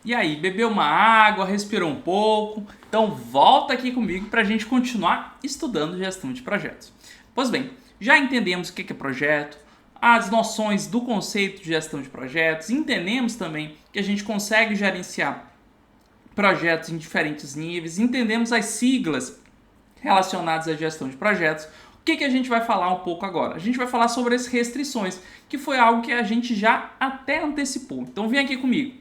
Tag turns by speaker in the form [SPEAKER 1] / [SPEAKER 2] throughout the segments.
[SPEAKER 1] E aí, bebeu uma água, respirou um pouco? Então volta aqui comigo para a gente continuar estudando gestão de projetos. Pois bem, já entendemos o que é projeto, as noções do conceito de gestão de projetos, entendemos também que a gente consegue gerenciar projetos em diferentes níveis, entendemos as siglas relacionadas à gestão de projetos. O que a gente vai falar um pouco agora? A gente vai falar sobre as restrições, que foi algo que a gente já até antecipou. Então vem aqui comigo.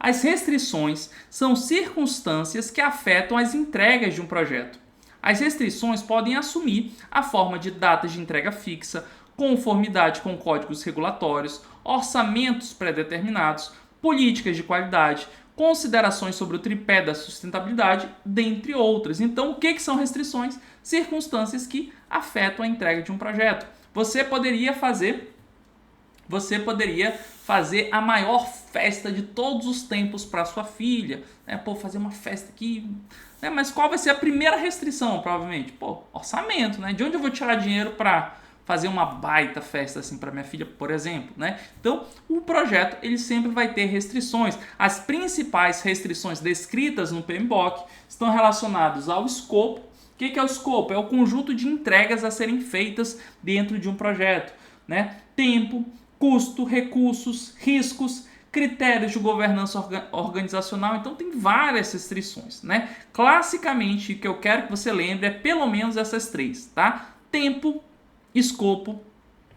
[SPEAKER 1] As restrições são circunstâncias que afetam as entregas de um projeto. As restrições podem assumir a forma de datas de entrega fixa, conformidade com códigos regulatórios, orçamentos pré-determinados, políticas de qualidade, considerações sobre o tripé da sustentabilidade, dentre outras. Então, o que são restrições? Circunstâncias que afetam a entrega de um projeto. Você poderia fazer a maior festa de todos os tempos para sua filha, né? Pô, fazer uma festa aqui, né? Mas qual vai ser a primeira restrição, provavelmente? Pô, orçamento, né? De onde eu vou tirar dinheiro para fazer uma baita festa assim para minha filha, por exemplo, né? Então, o projeto ele sempre vai ter restrições. As principais restrições descritas no PMBOK estão relacionadas ao escopo. O que é o escopo? É o conjunto de entregas a serem feitas dentro de um projeto, né? Tempo, custo, recursos, riscos, critérios de governança organizacional. Então tem várias restrições, né? Classicamente, o que eu quero que você lembre é pelo menos essas três, tá? Tempo, escopo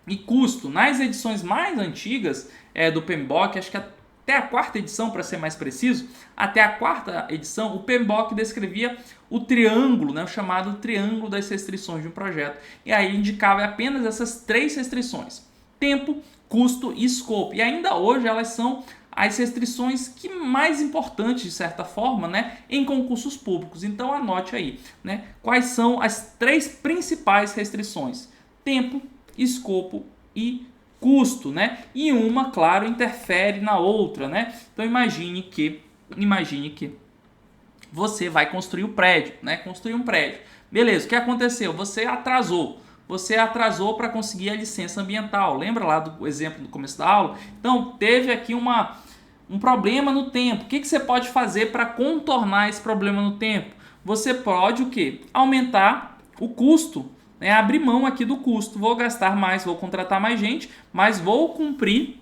[SPEAKER 1] e custo. Nas edições mais antigas do PMBOK, acho que até a quarta edição, para ser mais preciso, até a quarta edição, o PMBOK descrevia o triângulo, né, o chamado triângulo das restrições de um projeto. E aí indicava apenas essas três restrições: tempo, custo e escopo. E ainda hoje elas são as restrições que mais importantes, de certa forma, né, em concursos públicos. Então anote aí, né, quais são as três principais restrições: tempo, escopo e custo, né? E uma, claro, interfere na outra, né? Então imagine que você vai construir um prédio, né? Construir um prédio. Beleza, o que aconteceu? Você atrasou para conseguir a licença ambiental. Lembra lá do exemplo do começo da aula? Então, teve aqui um problema no tempo. O que você pode fazer para contornar esse problema no tempo? Você pode o quê? Aumentar o custo, né? Abrir mão aqui do custo. Vou gastar mais, vou contratar mais gente, mas vou cumprir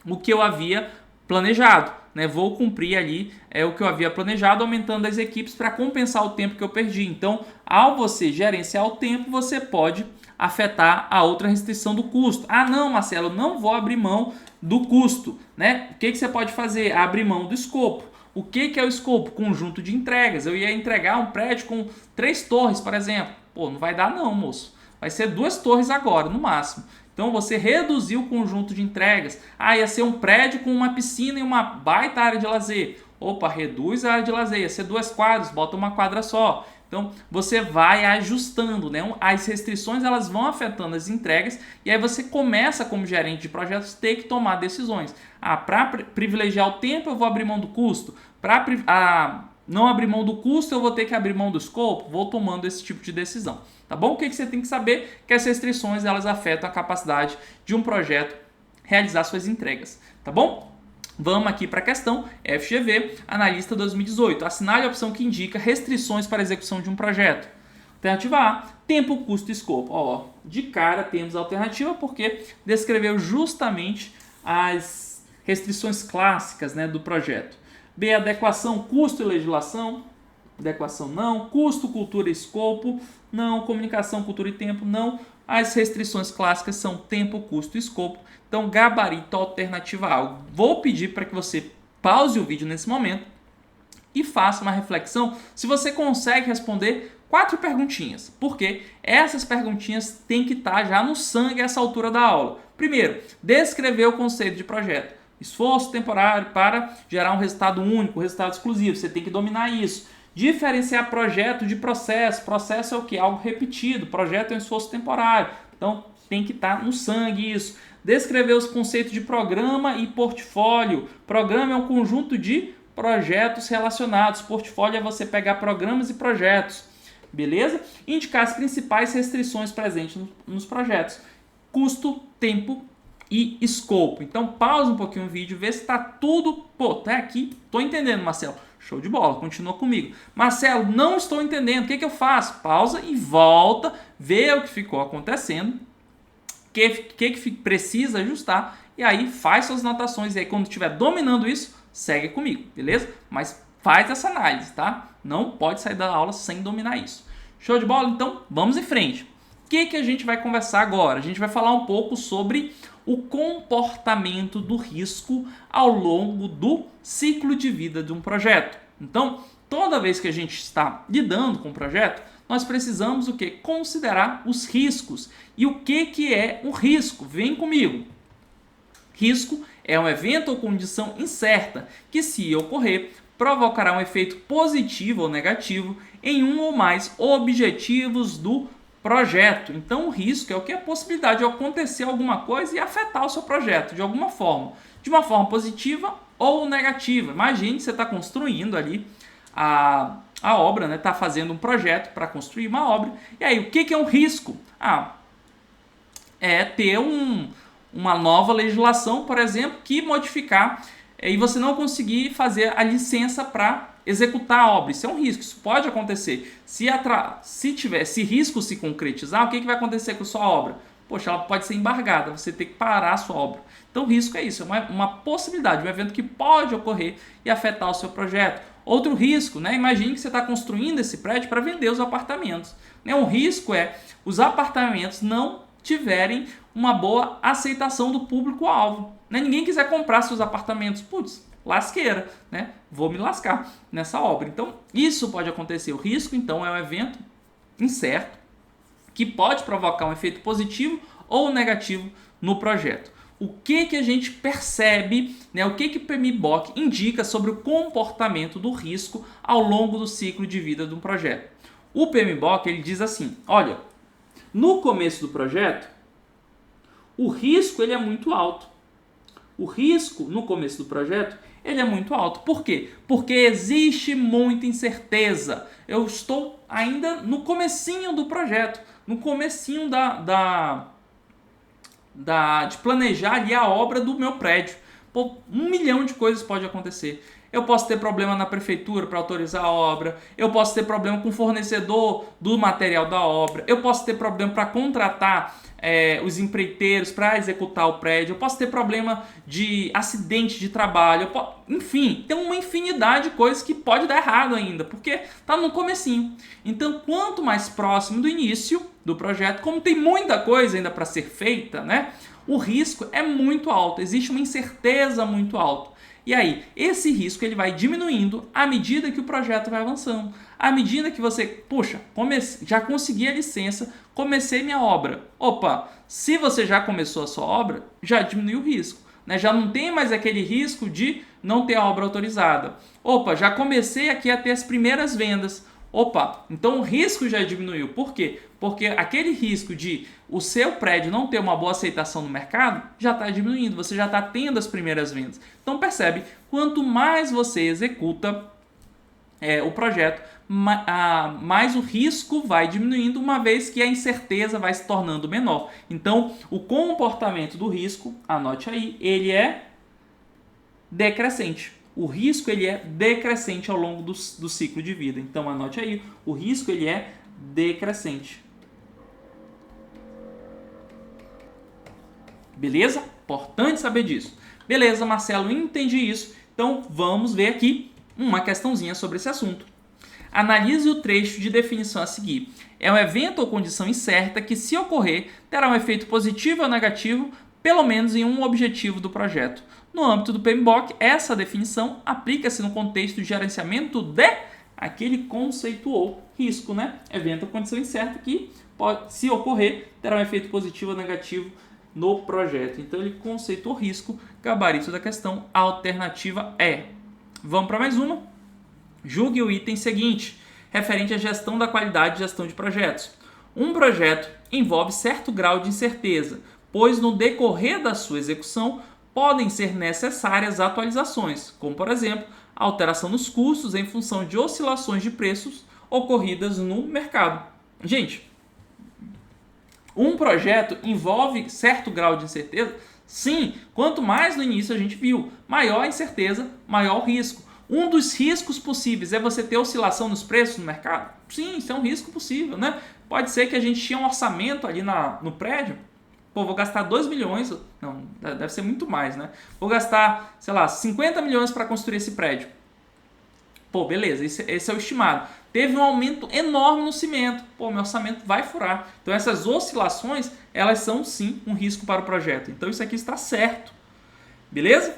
[SPEAKER 1] o que eu havia planejado, né? Vou cumprir ali o que eu havia planejado, aumentando as equipes para compensar o tempo que eu perdi. Então, ao você gerenciar o tempo, você pode afetar a outra restrição do custo. Ah, não, Marcelo, não vou abrir mão do custo, né? O que você pode fazer? Abrir mão do escopo. O que é o escopo? Conjunto de entregas. Eu ia entregar um prédio com 3 torres, por exemplo. Pô, não vai dar não, moço. Vai ser 2 torres agora, no máximo. Então você reduziu o conjunto de entregas. Ah, ia ser um prédio com uma piscina e uma baita área de lazer. Opa, reduz a área de lazer. Ia ser 2 quadras, bota uma quadra só. Então você vai ajustando, né? As restrições elas vão afetando as entregas e aí você começa, como gerente de projetos, ter que tomar decisões. Ah, para privilegiar o tempo eu vou abrir mão do custo. Para não abrir mão do custo eu vou ter que abrir mão do escopo. Vou tomando esse tipo de decisão. Tá bom? O que você tem que saber? Que as restrições elas afetam a capacidade de um projeto realizar suas entregas. Tá bom? Vamos aqui para a questão FGV, analista 2018. Assinale a opção que indica restrições para a execução de um projeto. Alternativa A, tempo, custo e escopo. Ó, de cara temos a alternativa porque descreveu justamente as restrições clássicas, né, do projeto. B, adequação, custo e legislação. Adequação não. Custo, cultura e escopo não. Comunicação, cultura e tempo não. As restrições clássicas são tempo, custo e escopo. Então, gabarito alternativa A. Eu vou pedir para que você pause o vídeo nesse momento e faça uma reflexão se você consegue responder 4 perguntinhas. Porque essas perguntinhas têm que estar já no sangue a essa altura da aula. Primeiro, descrever o conceito de projeto. Esforço temporário para gerar um resultado único, um resultado exclusivo. Você tem que dominar isso. Diferenciar projeto de processo. Processo é o que? Algo repetido. Projeto é um esforço temporário. Então, tem que estar no sangue isso. Descrever os conceitos de programa e portfólio. Programa é um conjunto de projetos relacionados. Portfólio é você pegar programas e projetos. Beleza? Indicar as principais restrições presentes nos projetos. Custo, tempo e escopo. Então pausa um pouquinho o vídeo, vê se está tudo, tá aqui, tô entendendo, Marcelo. Show de bola, continua comigo. Marcelo, não estou entendendo, o que eu faço? Pausa e volta, vê o que ficou acontecendo, o que precisa ajustar, e aí faz suas anotações, e aí quando estiver dominando isso, segue comigo, beleza? Mas faz essa análise, tá? Não pode sair da aula sem dominar isso. Show de bola? Então, vamos em frente. O que a gente vai conversar agora? A gente vai falar um pouco sobre o comportamento do risco ao longo do ciclo de vida de um projeto. Então, toda vez que a gente está lidando com um projeto, nós precisamos o quê? Considerar os riscos. E o que é um risco? Vem comigo. Risco é um evento ou condição incerta que, se ocorrer, provocará um efeito positivo ou negativo em um ou mais objetivos do projeto. Então, o risco é o que? A possibilidade de acontecer alguma coisa e afetar o seu projeto de alguma forma. De uma forma positiva ou negativa. Imagine que você está construindo ali a obra, né? Está fazendo um projeto para construir uma obra. E aí, o que é um risco? É ter uma nova legislação, por exemplo, que modificar e você não conseguir fazer a licença para executar a obra. Isso é um risco, isso pode acontecer. Se risco se concretizar, o que vai acontecer com a sua obra? Poxa, ela pode ser embargada, você tem que parar a sua obra. Então, risco é isso, é uma possibilidade, um evento que pode ocorrer e afetar o seu projeto. Outro risco, né? Imagine que você está construindo esse prédio para vender os apartamentos. Um risco é os apartamentos não tiverem uma boa aceitação do público-alvo. Ninguém quiser comprar seus apartamentos. Putz, lasqueira, né? Vou me lascar nessa obra. Então, isso pode acontecer. O risco, então, é um evento incerto que pode provocar um efeito positivo ou negativo no projeto. O que a gente percebe, né? O que o PMBOK indica sobre o comportamento do risco ao longo do ciclo de vida de um projeto? O PMBOK, ele diz assim, olha, no começo do projeto, o risco ele é muito alto. O risco no começo do projeto ele é muito alto. Por quê? Porque existe muita incerteza. Eu estou ainda no comecinho do projeto, no comecinho de planejar ali a obra do meu prédio. Pô, 1 milhão de coisas pode acontecer. Eu posso ter problema na prefeitura para autorizar a obra, eu posso ter problema com o fornecedor do material da obra, eu posso ter problema para contratar os empreiteiros para executar o prédio, eu posso ter problema de acidente de trabalho, enfim, tem uma infinidade de coisas que pode dar errado ainda, porque está no comecinho. Então, quanto mais próximo do início do projeto, como tem muita coisa ainda para ser feita, né, o risco é muito alto, existe uma incerteza muito alta. E aí, esse risco ele vai diminuindo à medida que o projeto vai avançando. À medida que você, puxa, já consegui a licença, comecei minha obra. Opa, se você já começou a sua obra, já diminuiu o risco. Né? Já não tem mais aquele risco de não ter a obra autorizada. Opa, já comecei aqui a ter as primeiras vendas. Opa, então o risco já diminuiu. Por quê? Porque aquele risco de o seu prédio não ter uma boa aceitação no mercado já está diminuindo, você já está tendo as primeiras vendas. Então percebe, quanto mais você executa o projeto, mais o risco vai diminuindo, uma vez que a incerteza vai se tornando menor. Então o comportamento do risco, anote aí, ele é decrescente. O risco ele é decrescente ao longo do ciclo de vida. Então anote aí, o risco ele é decrescente. Beleza? Importante saber disso. Beleza, Marcelo, entendi isso. Então vamos ver aqui uma questãozinha sobre esse assunto. Analise o trecho de definição a seguir. É um evento ou condição incerta que, se ocorrer, terá um efeito positivo ou negativo, pelo menos em um objetivo do projeto. No âmbito do PMBOK, essa definição aplica-se no contexto de gerenciamento de aquele conceituou risco, né? Evento ou condição incerta que, se ocorrer, terá um efeito positivo ou negativo no projeto. Então, ele conceitou risco, gabarito da questão, a alternativa é. Vamos para mais uma. Julgue o item seguinte, referente à gestão da qualidade e gestão de projetos. Um projeto envolve certo grau de incerteza, pois no decorrer da sua execução podem ser necessárias atualizações, como, por exemplo, a alteração nos custos em função de oscilações de preços ocorridas no mercado. Gente, um projeto envolve certo grau de incerteza? Sim, quanto mais no início a gente viu, maior a incerteza, maior o risco. Um dos riscos possíveis é você ter oscilação nos preços no mercado? Sim, isso é um risco possível, né? Pode ser que a gente tinha um orçamento ali no prédio, pô, vou gastar 2 milhões, não, deve ser muito mais, né? Vou gastar, sei lá, 50 milhões para construir esse prédio. Pô, beleza, esse é o estimado. Teve um aumento enorme no cimento. Pô, meu orçamento vai furar. Então essas oscilações, elas são sim um risco para o projeto. Então isso aqui está certo. Beleza?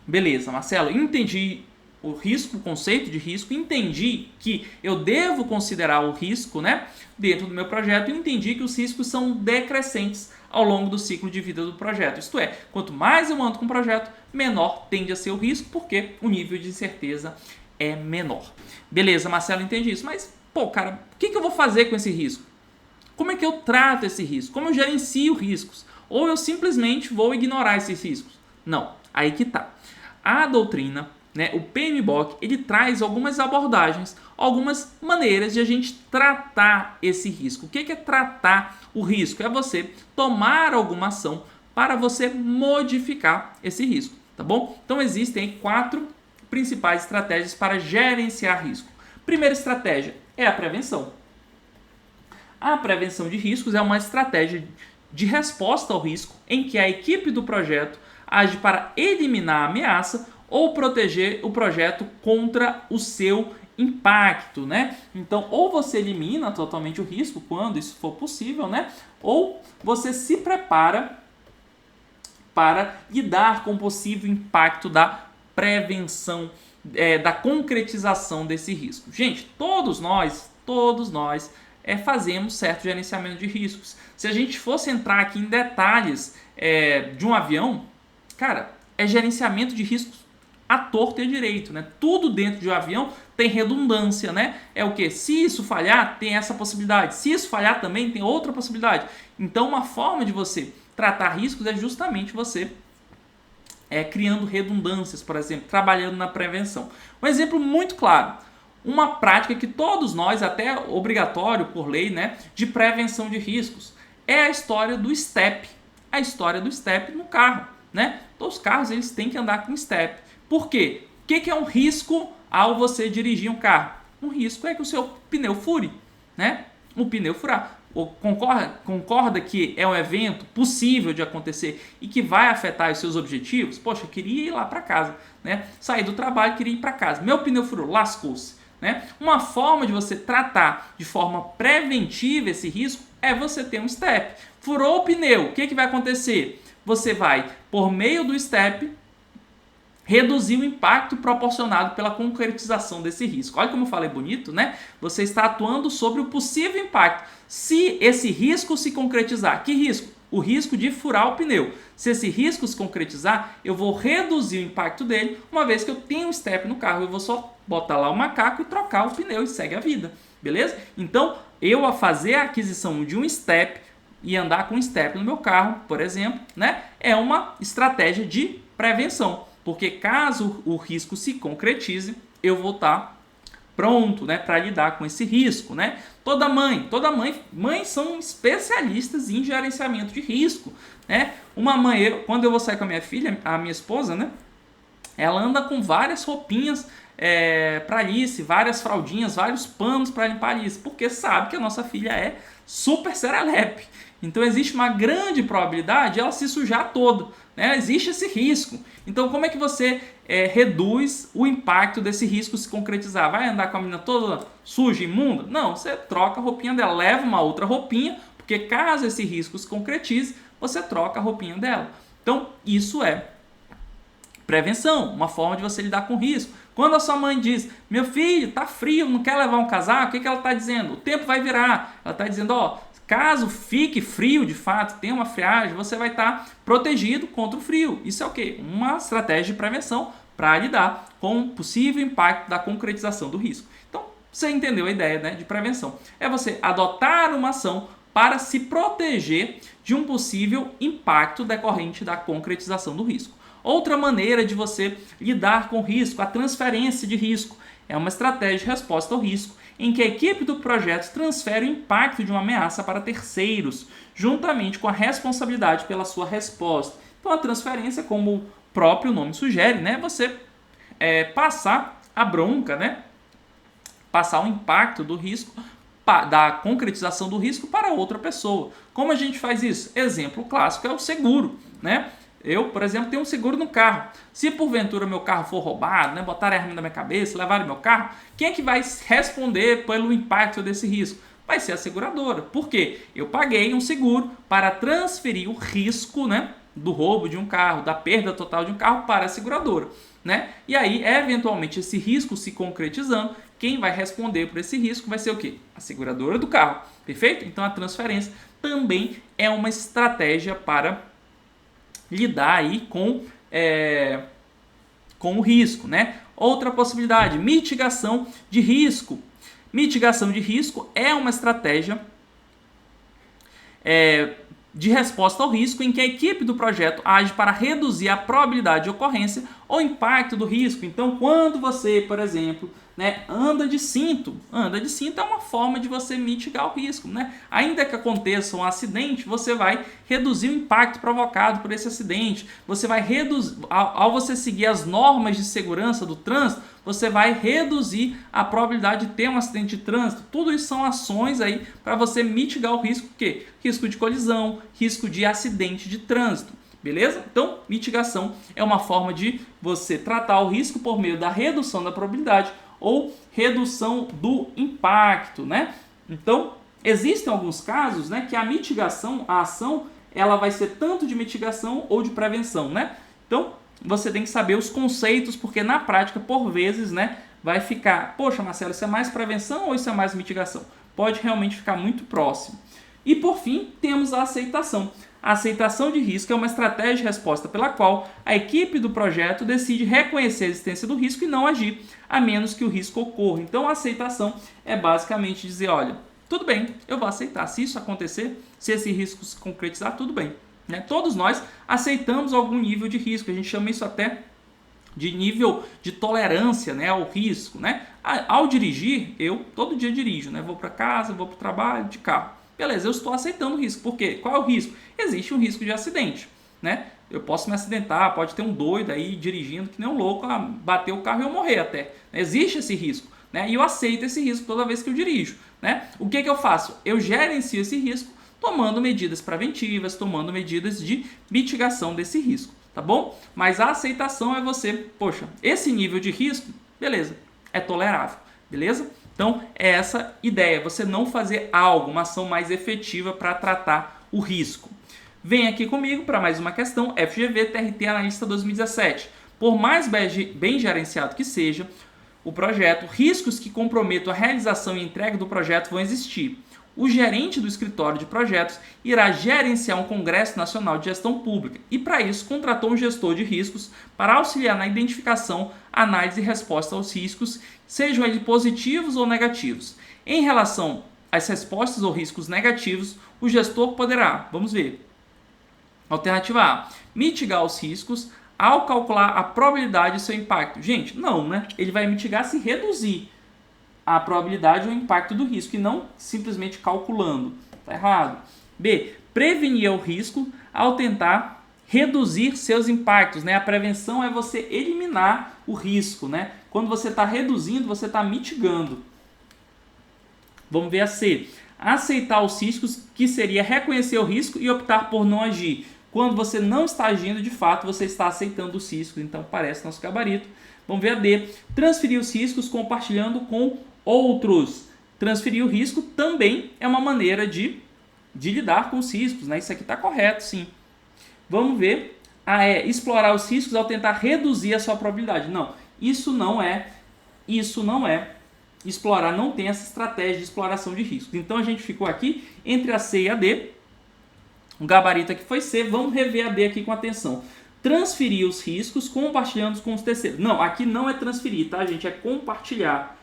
[SPEAKER 1] Beleza, Marcelo, entendi o risco, o conceito de risco, entendi que eu devo considerar o risco, né, dentro do meu projeto e entendi que os riscos são decrescentes ao longo do ciclo de vida do projeto. Isto é, quanto mais eu ando com o projeto, menor tende a ser o risco, porque o nível de incerteza é menor. Beleza, Marcelo, entendi isso, mas, pô, cara, o que eu vou fazer com esse risco? Como é que eu trato esse risco? Como eu gerencio riscos? Ou eu simplesmente vou ignorar esses riscos? Não, aí que tá. A doutrina, né, o PMBOK, ele traz algumas abordagens, algumas maneiras de a gente tratar esse risco. O que é tratar o risco? É você tomar alguma ação para você modificar esse risco, tá bom? Então existem 4 principais estratégias para gerenciar risco. Primeira estratégia é a prevenção. A prevenção de riscos é uma estratégia de resposta ao risco em que a equipe do projeto age para eliminar a ameaça ou proteger o projeto contra o seu impacto, né? Então, ou você elimina totalmente o risco quando isso for possível, né? Ou você se prepara para lidar com o possível impacto da prevenção, da concretização desse risco. Gente, todos nós fazemos certo gerenciamento de riscos. Se a gente fosse entrar aqui em detalhes de um avião, cara, é gerenciamento de riscos à torta e à direito, né? Tudo dentro de um avião tem redundância, né? É o que? Se isso falhar, tem essa possibilidade. Se isso falhar também, tem outra possibilidade. Então, uma forma de você tratar riscos é justamente você criando redundâncias, por exemplo, trabalhando na prevenção. Um exemplo muito claro, uma prática que todos nós, até obrigatório por lei, né, de prevenção de riscos, é a história do step. A história do step no carro, né? Todos os carros eles têm que andar com step. Por quê? O que é um risco ao você dirigir um carro? Um risco é que o seu pneu fure, né? O pneu furar. Concorda que é um evento possível de acontecer e que vai afetar os seus objetivos? Poxa, eu queria ir lá para casa, né? Saí do trabalho, queria ir para casa. Meu pneu furou, lascou-se, né? Uma forma de você tratar de forma preventiva esse risco é você ter um step. Furou o pneu, o que vai acontecer? Você vai, por meio do step, reduzir o impacto proporcionado pela concretização desse risco. Olha como eu falei bonito, né? Você está atuando sobre o possível impacto. Se esse risco se concretizar, que risco? O risco de furar o pneu. Se esse risco se concretizar, eu vou reduzir o impacto dele, uma vez que eu tenho um step no carro, eu vou só botar lá o macaco e trocar o pneu e segue a vida, beleza? Então, eu a fazer a aquisição de um step e andar com um step no meu carro, por exemplo, né? É uma estratégia de prevenção. Porque caso o risco se concretize, eu vou estar pronto, né, para lidar com esse risco, né? Mães são especialistas em gerenciamento de risco, né? Uma mãe, quando eu vou sair com a minha filha, a minha esposa, né, ela anda com várias roupinhas para Alice, várias fraldinhas, vários panos para limpar a Alice, porque sabe que a nossa filha é super serelepe. Então existe uma grande probabilidade de ela se sujar toda, né? Existe esse risco. Então como é que você reduz o impacto desse risco se concretizar? Vai andar com a menina toda suja, imunda? Não, você troca a roupinha dela, leva uma outra roupinha, porque caso esse risco se concretize, você troca a roupinha dela. Então isso é prevenção, uma forma de você lidar com o risco. Quando a sua mãe diz, meu filho, tá frio, não quer levar um casaco, o que ela está dizendo? O tempo vai virar. Ela está dizendo, caso fique frio de fato, tenha uma friagem, você vai estar protegido contra o frio. Isso é o quê? Uma estratégia de prevenção para lidar com o possível impacto da concretização do risco. Então, você entendeu a ideia, né, de prevenção. É você adotar uma ação para se proteger de um possível impacto decorrente da concretização do risco. Outra maneira de você lidar com o risco, a transferência de risco, é uma estratégia de resposta ao risco, em que a equipe do projeto transfere o impacto de uma ameaça para terceiros, juntamente com a responsabilidade pela sua resposta. Então a transferência, como o próprio nome sugere, né, você passar a bronca, né, passar o impacto do risco, da concretização do risco para outra pessoa. Como a gente faz isso? Exemplo clássico é o seguro, né? Eu, por exemplo, tenho um seguro no carro. Se porventura meu carro for roubado, né, botarem a arma na minha cabeça, levarem meu carro, quem é que vai responder pelo impacto desse risco? Vai ser a seguradora. Por quê? Eu paguei um seguro para transferir o risco, né, do roubo de um carro, da perda total de um carro para a seguradora, né? E aí, eventualmente, esse risco se concretizando, quem vai responder por esse risco vai ser o quê? A seguradora do carro, perfeito? Então, a transferência também é uma estratégia para lidar aí com o risco, né? Outra possibilidade, mitigação de risco. Mitigação de risco é uma estratégia de resposta ao risco em que a equipe do projeto age para reduzir a probabilidade de ocorrência ou impacto do risco. Então, quando você, por exemplo, né, anda de cinto é uma forma de você mitigar o risco, né? Ainda que aconteça um acidente, você vai reduzir o impacto provocado por esse acidente. Você vai reduzir, ao você seguir as normas de segurança do trânsito, você vai reduzir a probabilidade de ter um acidente de trânsito. Tudo isso são ações aí para você mitigar o risco, que risco de colisão, risco de acidente de trânsito. Beleza? Então, mitigação é uma forma de você tratar o risco por meio da redução da probabilidade ou redução do impacto, né? Então, existem alguns casos, né, que a mitigação, a ação, ela vai ser tanto de mitigação ou de prevenção, né? Então, você tem que saber os conceitos, porque na prática, por vezes, né, vai ficar, poxa, Marcelo, isso é mais prevenção ou isso é mais mitigação? Pode realmente ficar muito próximo. E por fim, temos a aceitação. A aceitação de risco é uma estratégia de resposta pela qual a equipe do projeto decide reconhecer a existência do risco e não agir, a menos que o risco ocorra. Então, a aceitação é basicamente dizer, olha, tudo bem, eu vou aceitar. Se isso acontecer, se esse risco se concretizar, tudo bem. Né? Todos nós aceitamos algum nível de risco, a gente chama isso até de nível de tolerância, né, ao risco. Né? Ao dirigir, eu todo dia dirijo, né? Vou para casa, vou para o trabalho de carro. Beleza, eu estou aceitando o risco. Por quê? Qual é o risco? Existe um risco de acidente, né? Eu posso me acidentar, pode ter um doido aí dirigindo que nem um louco, bater o carro e eu morrer até. Existe esse risco, né? E eu aceito esse risco toda vez que eu dirijo, né? O que eu faço? Eu gerencio esse risco tomando medidas preventivas, tomando medidas de mitigação desse risco, tá bom? Mas a aceitação é você, poxa, esse nível de risco, beleza, é tolerável, beleza? Então, é essa ideia, você não fazer algo, uma ação mais efetiva para tratar o risco. Vem aqui comigo para mais uma questão, FGV TRT Analista 2017. Por mais bem gerenciado que seja o projeto, riscos que comprometam a realização e entrega do projeto vão existir. O gerente do escritório de projetos irá gerenciar um Congresso Nacional de Gestão Pública e, para isso, contratou um gestor de riscos para auxiliar na identificação, análise e resposta aos riscos, sejam eles positivos ou negativos. Em relação às respostas ou riscos negativos, o gestor poderá, vamos ver, alternativa A, mitigar os riscos ao calcular a probabilidade de seu impacto. Gente, não, né? Ele vai mitigar se reduzir a probabilidade ou impacto do risco e não simplesmente calculando. Tá errado. B, prevenir o risco ao tentar reduzir seus impactos, né? A prevenção é você eliminar o risco, né? Quando você está reduzindo, você está mitigando. Vamos ver a C. Aceitar os riscos, que seria reconhecer o risco e optar por não agir. Quando você não está agindo, de fato, você está aceitando os riscos. Então, parece nosso gabarito. Vamos ver a D. Transferir os riscos compartilhando com outros. Transferir o risco também é uma maneira de lidar com os riscos, né? Isso aqui está correto, sim. Vamos ver a E. Explorar os riscos ao tentar reduzir a sua probabilidade. Não, isso não é. Explorar não tem essa estratégia de exploração de riscos. Então, a gente ficou aqui entre a C e a D. O gabarito aqui foi C. Vamos rever a D aqui com atenção. Transferir os riscos compartilhando com os terceiros. Não, aqui não é transferir, tá, gente? É compartilhar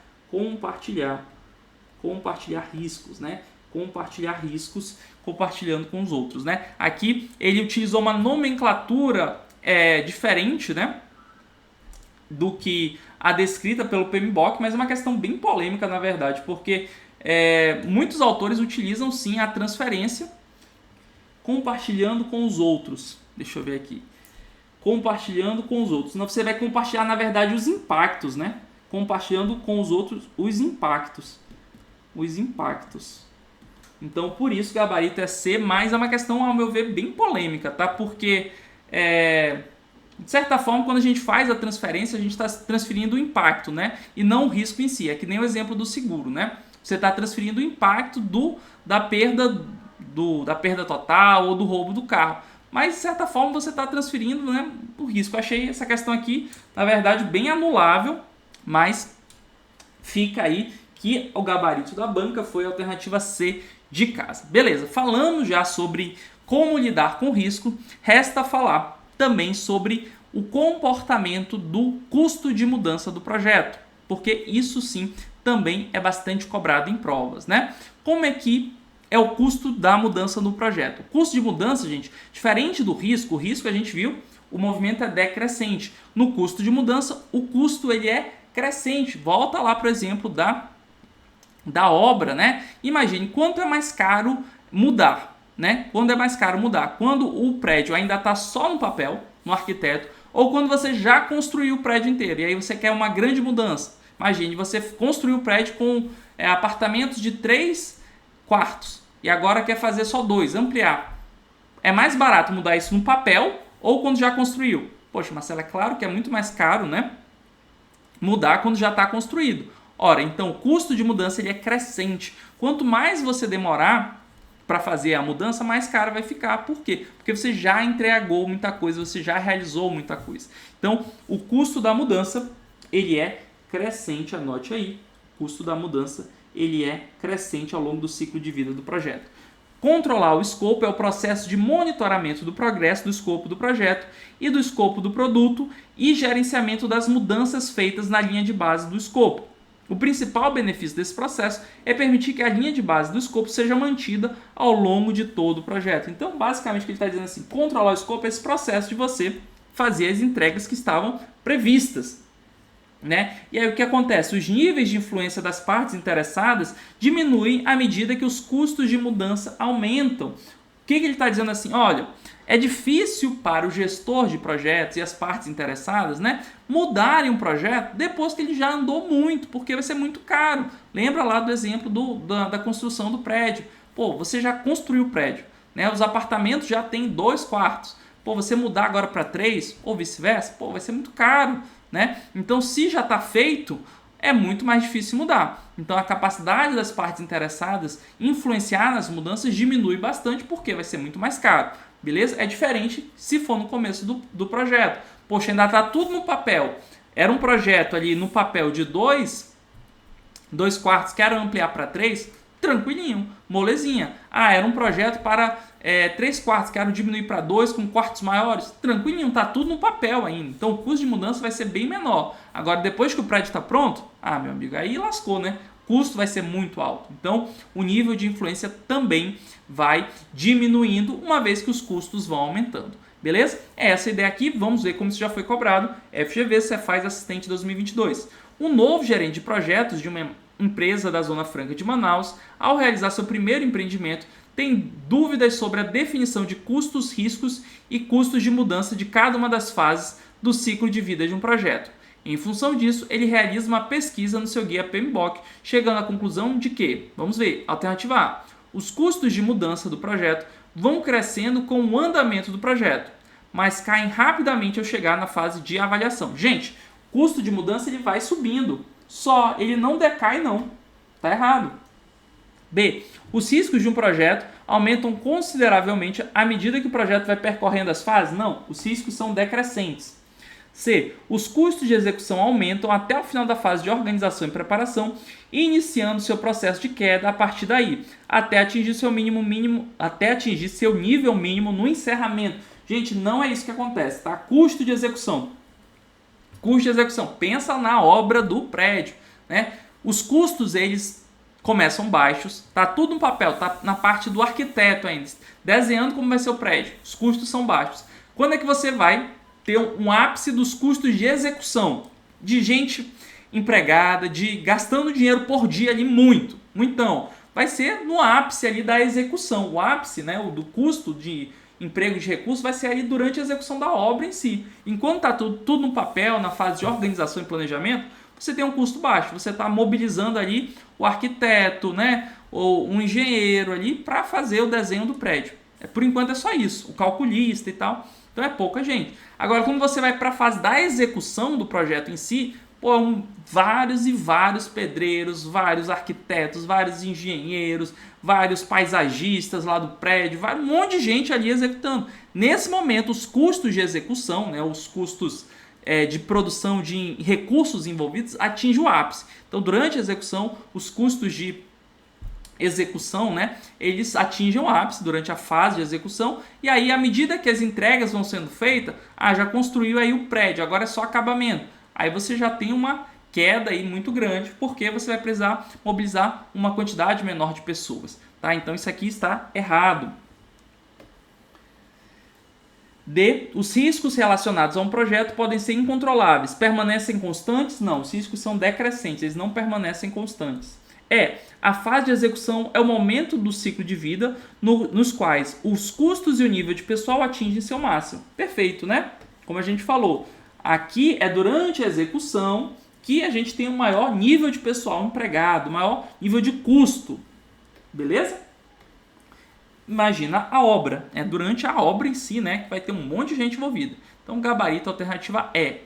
[SPEAKER 1] riscos, né? Compartilhar riscos compartilhando com os outros, né? Aqui ele utilizou uma nomenclatura diferente, né? do que a descrita pelo PMBOK, mas é uma questão bem polêmica, na verdade, porque muitos autores utilizam sim a transferência compartilhando com os outros. Deixa eu ver aqui. Compartilhando com os outros. Senão você vai compartilhar, na verdade, os impactos, né? Compartilhando com os outros os impactos. Os impactos. Então, por isso, gabarito é C, mas é uma questão, ao meu ver, bem polêmica, tá? Porque, de certa forma, quando a gente faz a transferência, a gente está transferindo o impacto, né? E não o risco em si. É que nem o exemplo do seguro, né? Você está transferindo o impacto da perda total ou do roubo do carro. Mas, de certa forma, você está transferindo, né, o risco. Eu achei essa questão aqui, na verdade, bem anulável, mas fica aí que o gabarito da banca foi a alternativa C de casa. Beleza, falamos já sobre como lidar com o risco, resta falar também sobre o comportamento do custo de mudança do projeto, porque isso sim também é bastante cobrado em provas, né? Como é que é o custo da mudança no projeto? O custo de mudança, gente, diferente do risco, o risco a gente viu, o movimento é decrescente. No custo de mudança, o custo ele é crescente. Volta lá, por exemplo, da obra, né? Imagine quanto é mais caro mudar, né? Quando é mais caro mudar? Quando o prédio ainda está só no papel, no arquiteto, ou quando você já construiu o prédio inteiro e aí você quer uma grande mudança. Imagine, você construiu o prédio com apartamentos de 3 quartos e agora quer fazer só 2, ampliar. É mais barato mudar isso no papel ou quando já construiu? Poxa, Marcelo, é claro que é muito mais caro, né? Mudar quando já está construído. Ora, então o custo de mudança ele é crescente. Quanto mais você demorar para fazer a mudança, mais caro vai ficar. Por quê? Porque você já entregou muita coisa, você já realizou muita coisa. Então, o custo da mudança ele é crescente, anote aí. O custo da mudança ele é crescente ao longo do ciclo de vida do projeto. Controlar o escopo é o processo de monitoramento do progresso do escopo do projeto e do escopo do produto e gerenciamento das mudanças feitas na linha de base do escopo. O principal benefício desse processo é permitir que a linha de base do escopo seja mantida ao longo de todo o projeto. Então, basicamente, o que ele está dizendo assim, controlar o escopo é esse processo de você fazer as entregas que estavam previstas, né? E aí o que acontece? Os níveis de influência das partes interessadas diminuem à medida que os custos de mudança aumentam. O que ele está dizendo assim? Olha, é difícil para o gestor de projetos e as partes interessadas, né, mudarem um projeto depois que ele já andou muito, porque vai ser muito caro. Lembra lá do exemplo da construção do prédio. Pô, você já construiu o prédio, né? Os apartamentos já têm 2 quartos. Pô, você mudar agora para 3 ou vice-versa, pô, vai ser muito caro, né? Então, se já está feito, é muito mais difícil mudar. Então, a capacidade das partes interessadas influenciar nas mudanças diminui bastante, porque vai ser muito mais caro. Beleza? É diferente se for no começo do projeto. Poxa, ainda está tudo no papel. Era um projeto ali no papel de 2 quartos, quero ampliar para 3, tranquilinho, molezinha. Ah, era um projeto para 3 quartos, quero diminuir para 2 com quartos maiores, tranquilinho, está tudo no papel ainda. Então o custo de mudança vai ser bem menor. Agora, depois que o prédio está pronto, meu amigo, aí lascou, né? O custo vai ser muito alto. Então, o nível de influência também vai diminuindo, uma vez que os custos vão aumentando. Beleza? É essa a ideia aqui. Vamos ver como isso já foi cobrado. FGV, Cefaz Assistente 2022. Um novo gerente de projetos de uma empresa da Zona Franca de Manaus, ao realizar seu primeiro empreendimento, tem dúvidas sobre a definição de custos, riscos e custos de mudança de cada uma das fases do ciclo de vida de um projeto. Em função disso, ele realiza uma pesquisa no seu guia PMBOK, chegando à conclusão de que, vamos ver, alternativa A, os custos de mudança do projeto vão crescendo com o andamento do projeto, mas caem rapidamente ao chegar na fase de avaliação. Gente, custo de mudança ele vai subindo, só ele não decai não, tá errado. B, os riscos de um projeto aumentam consideravelmente à medida que o projeto vai percorrendo as fases? Não, os riscos são decrescentes. C, os custos de execução aumentam até o final da fase de organização e preparação, iniciando seu processo de queda a partir daí, até atingir seu nível mínimo no encerramento. Gente, não é isso que acontece, tá? Custo de execução. Custo de execução. Pensa na obra do prédio, né? Os custos, eles começam baixos, tá tudo no papel, tá na parte do arquiteto ainda, desenhando como vai ser o prédio. Os custos são baixos. Quando é que você vai ter um ápice dos custos de execução? de gente empregada, de gastando dinheiro por dia ali muito. Então, vai ser no ápice ali da execução. O ápice, né, do custo de emprego de recursos vai ser ali durante a execução da obra em si. Enquanto está tudo no papel, na fase de organização e planejamento, você tem um custo baixo. Você está mobilizando ali o arquiteto, né, ou um engenheiro ali para fazer o desenho do prédio. Por enquanto é só isso, o calculista e tal. Então é pouca gente. Agora, quando você vai para a fase da execução do projeto em si, vários e vários pedreiros, vários arquitetos, vários engenheiros, vários paisagistas lá do prédio, um monte de gente ali executando. Nesse momento, os custos de execução, né, os custos de produção de recursos envolvidos atingem o ápice. Então, durante a execução, os custos de execução, né, eles atingem o ápice durante a fase de execução, e aí, à medida que as entregas vão sendo feitas, já construiu aí o prédio, agora é só acabamento. Aí você já tem uma queda aí muito grande, porque você vai precisar mobilizar uma quantidade menor de pessoas. Tá? Então isso aqui está errado. D. Os riscos relacionados a um projeto podem ser incontroláveis. Permanecem constantes? Não, os riscos são decrescentes, eles não permanecem constantes. A fase de execução é o momento do ciclo de vida nos quais os custos e o nível de pessoal atingem seu máximo. Perfeito, né? Como a gente falou, aqui é durante a execução que a gente tem um maior nível de pessoal empregado, maior nível de custo. Beleza? Imagina a obra. É durante a obra em si, né, que vai ter um monte de gente envolvida. Então, gabarito, alternativa é.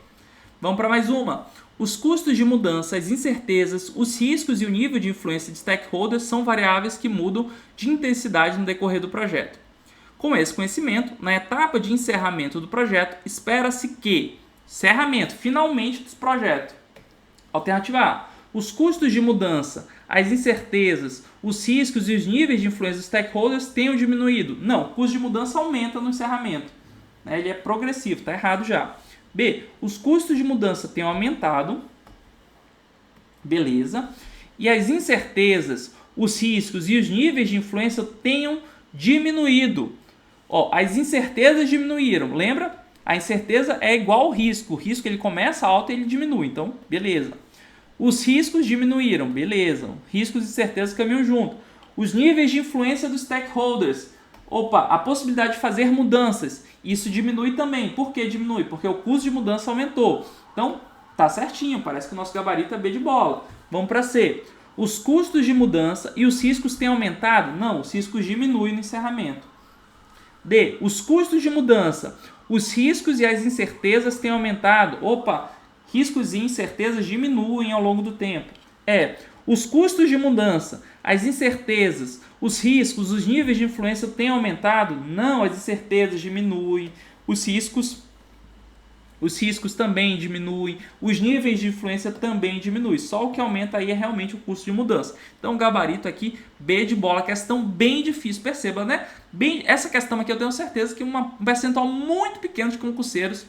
[SPEAKER 1] Vamos para mais uma. Os custos de mudança, as incertezas, os riscos e o nível de influência de stakeholders são variáveis que mudam de intensidade no decorrer do projeto. Com esse conhecimento, na etapa de encerramento do projeto, espera-se que encerramento, finalmente, dos projetos. Alternativa A. Os custos de mudança, as incertezas, os riscos e os níveis de influência dos stakeholders tenham diminuído. Não, o custo de mudança aumenta no encerramento. Ele é progressivo, está errado já. B. Os custos de mudança tenham aumentado. Beleza. E as incertezas, os riscos e os níveis de influência tenham diminuído. As incertezas diminuíram, lembra? A incerteza é igual ao risco. O risco ele começa alto e ele diminui. Então, beleza. Os riscos diminuíram. Beleza. Riscos e incertezas caminham junto. Os níveis de influência dos stakeholders. A possibilidade de fazer mudanças. Isso diminui também. Por que diminui? Porque o custo de mudança aumentou. Então, tá certinho. Parece que o nosso gabarito é B de bola. Vamos para C. Os custos de mudança e os riscos têm aumentado? Não, os riscos diminuem no encerramento. D. Os custos de mudança, os riscos e as incertezas têm aumentado. Riscos e incertezas diminuem ao longo do tempo. Os custos de mudança, as incertezas, os riscos, os níveis de influência têm aumentado? Não, as incertezas diminuem, os riscos também diminuem, os níveis de influência também diminuem. Só o que aumenta aí é realmente o custo de mudança. Então, gabarito aqui, B de bola, questão bem difícil, perceba, né? Essa questão aqui eu tenho certeza que um percentual muito pequeno de concurseiros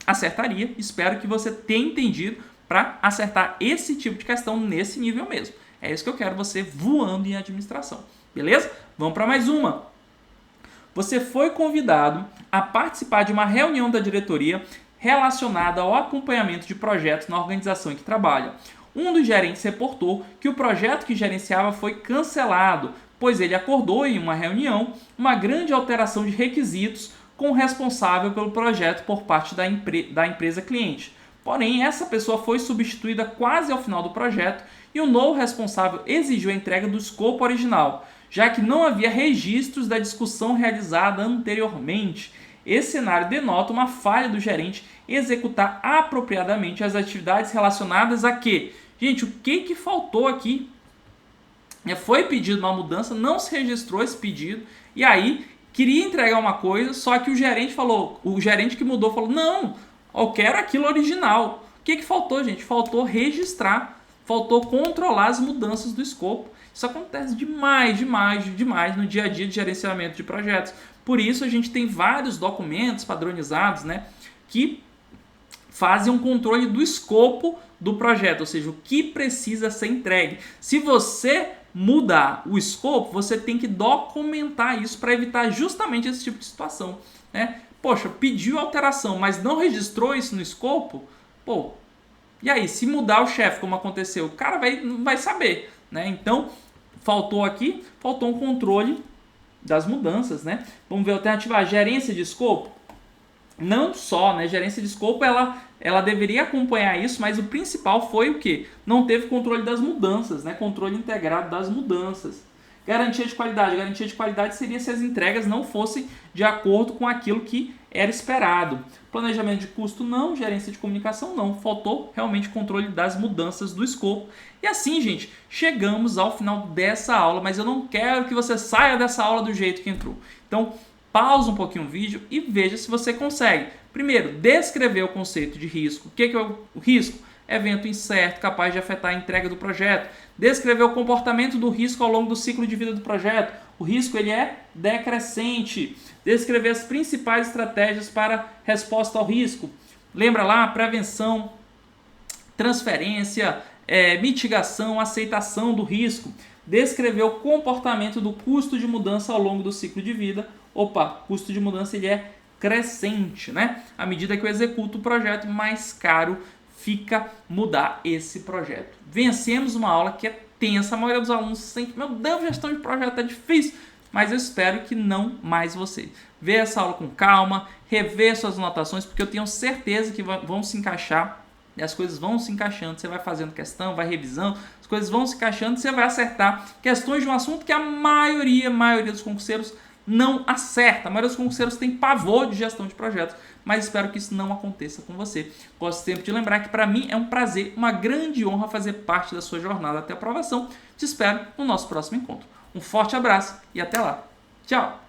[SPEAKER 1] acertaria. Espero que você tenha entendido para acertar esse tipo de questão nesse nível mesmo. É isso que eu quero, você voando em administração. Beleza? Vamos para mais uma. Você foi convidado a participar de uma reunião da diretoria relacionada ao acompanhamento de projetos na organização em que trabalha. Um dos gerentes reportou que o projeto que gerenciava foi cancelado, pois ele acordou em uma reunião uma grande alteração de requisitos com o responsável pelo projeto por parte da empresa cliente. Porém, essa pessoa foi substituída quase ao final do projeto e o novo responsável exigiu a entrega do escopo original, já que não havia registros da discussão realizada anteriormente. Esse cenário denota uma falha do gerente executar apropriadamente as atividades relacionadas a quê? Gente, o que faltou aqui? Foi pedido uma mudança, não se registrou esse pedido, e aí queria entregar uma coisa, só que o gerente que mudou falou, não, eu quero aquilo original. O que faltou, gente? Faltou registrar, faltou controlar as mudanças do escopo. Isso acontece demais no dia a dia de gerenciamento de projetos. Por isso a gente tem vários documentos padronizados, né, que fazem um controle do escopo do projeto, ou seja, o que precisa ser entregue. Se você mudar o escopo, você tem que documentar isso para evitar justamente esse tipo de situação, né? Poxa, pediu alteração, mas não registrou isso no escopo? E aí, se mudar o chefe, como aconteceu, o cara não vai saber, né? Então, faltou um controle das mudanças, né? Vamos ver a alternativa A, gerência de escopo. Não só, né? Gerência de escopo, ela deveria acompanhar isso, mas o principal foi o quê? Não teve controle das mudanças, né? Controle integrado das mudanças. Garantia de qualidade. Garantia de qualidade seria se as entregas não fossem de acordo com aquilo que era esperado. Planejamento de custo, não. Gerência de comunicação, não. Faltou realmente controle das mudanças do escopo. E assim, gente, chegamos ao final dessa aula, mas eu não quero que você saia dessa aula do jeito que entrou. Então, pausa um pouquinho o vídeo e veja se você consegue. Primeiro, descrever o conceito de risco. O que é o risco? Evento incerto, capaz de afetar a entrega do projeto. Descrever o comportamento do risco ao longo do ciclo de vida do projeto. O risco ele é decrescente. Descrever as principais estratégias para resposta ao risco. Lembra lá, prevenção, transferência, mitigação, aceitação do risco. Descrever o comportamento do custo de mudança ao longo do ciclo de vida. Custo de mudança ele é crescente, né? À medida que eu executo o projeto, mais caro fica mudar esse projeto. Vencemos uma aula que é tensa, a maioria dos alunos sente, meu Deus, gestão de projeto é difícil, mas eu espero que não mais você. Vê essa aula com calma, rever suas anotações, porque eu tenho certeza que vão se encaixar, e as coisas vão se encaixando, você vai fazendo questão, vai revisando, as coisas vão se encaixando, você vai acertar questões de um assunto que a maioria dos concurseiros não acerta. A maioria dos concurseiros tem pavor de gestão de projetos, mas espero que isso não aconteça com você. Gosto sempre de lembrar que para mim é um prazer, uma grande honra fazer parte da sua jornada até a aprovação. Te espero no nosso próximo encontro. Um forte abraço e até lá. Tchau!